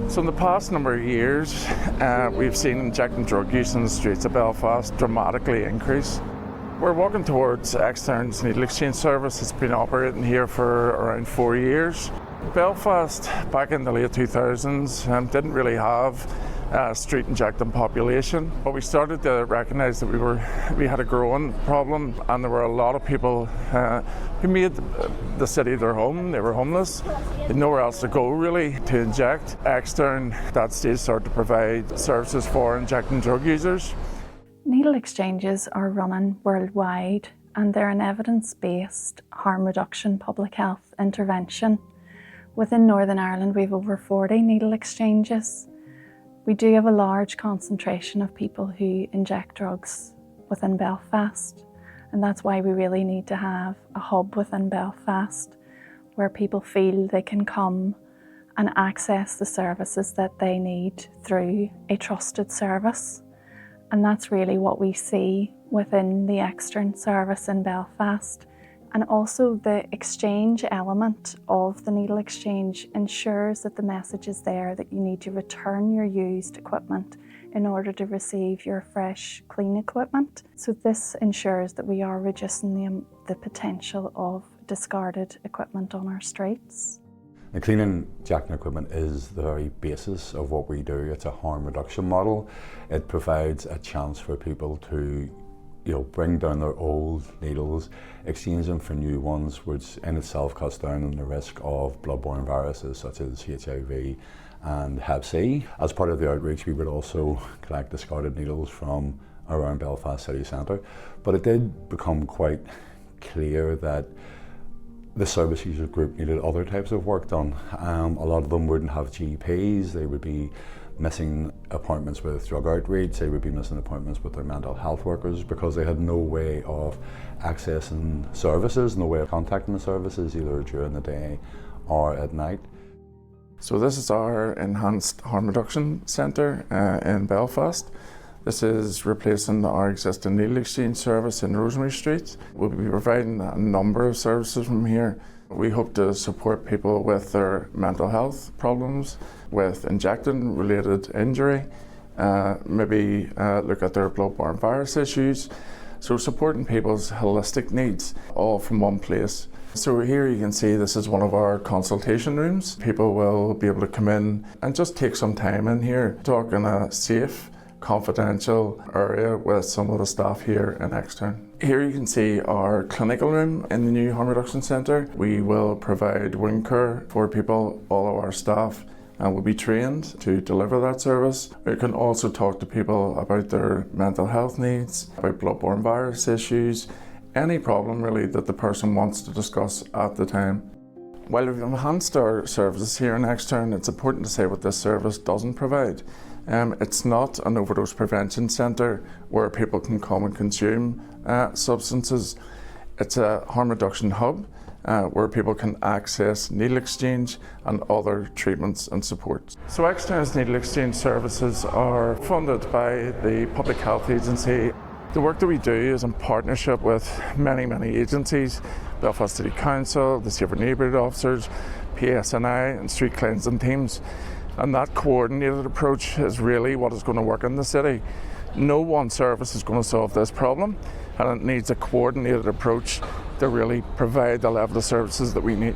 So in the past number of years, we've seen injecting drug use in the streets of Belfast dramatically increase. We're working towards Extern's needle exchange service. It's been operating here for around 4 years. Belfast, back in the late 2000s, didn't really have a street injecting population, but we started to recognise that we had a growing problem, and there were a lot of people who made the city their home. They were homeless, they had nowhere else to go really to inject. Extern, at that stage, started to provide services for injecting drug users. Needle exchanges are running worldwide, and they're an evidence-based harm reduction public health intervention. Within Northern Ireland, we have over 40 needle exchanges. We do have a large concentration of people who inject drugs within Belfast, and that's why we really need to have a hub within Belfast where people feel they can come and access the services that they need through a trusted service. And that's really what we see within the Extern service in Belfast. And also the exchange element of the needle exchange ensures that the message is there that you need to return your used equipment in order to receive your fresh, clean equipment. So this ensures that we are reducing the potential of discarded equipment on our streets. The clean and injecting equipment is the very basis of what we do. It's a harm reduction model. It provides a chance for people to bring down their old needles, exchange them for new ones, which in itself cuts down on the risk of bloodborne viruses such as HIV and Hep C. As part of the outreach, we would also collect discarded needles from around Belfast city centre. But it did become quite clear that the service user group needed other types of work done. A lot of them wouldn't have GPs, they would be missing appointments with drug outreach, they would be missing appointments with their mental health workers because they had no way of accessing services, no way of contacting the services either during the day or at night. So this is our enhanced harm reduction centre in Belfast. This is replacing our existing needle exchange service in Rosemary Street. We'll be providing a number of services from here. We hope to support people with their mental health problems, with injecting related injury, maybe look at their bloodborne virus issues. So supporting people's holistic needs, all from one place. So here you can see this is one of our consultation rooms. People will be able to come in and just take some time in here, talk in a safe, confidential area with some of the staff here in Extern. Here you can see our clinical room in the new harm reduction centre. We will provide wound care for people, all of our staff, and will be trained to deliver that service. We can also talk to people about their mental health needs, about bloodborne virus issues, any problem really that the person wants to discuss at the time. While we've enhanced our services here in Extern, it's important to say what this service doesn't provide. It's not an overdose prevention centre where people can come and consume substances. It's a harm reduction hub where people can access needle exchange and other treatments and supports. So Extern's needle exchange services are funded by the Public Health Agency. The work that we do is in partnership with many agencies, Belfast City Council, the Safer Neighbourhood Officers, PSNI and street cleansing teams. And that coordinated approach is really what is going to work in the city. No one service is going to solve this problem, and it needs a coordinated approach to really provide the level of services that we need.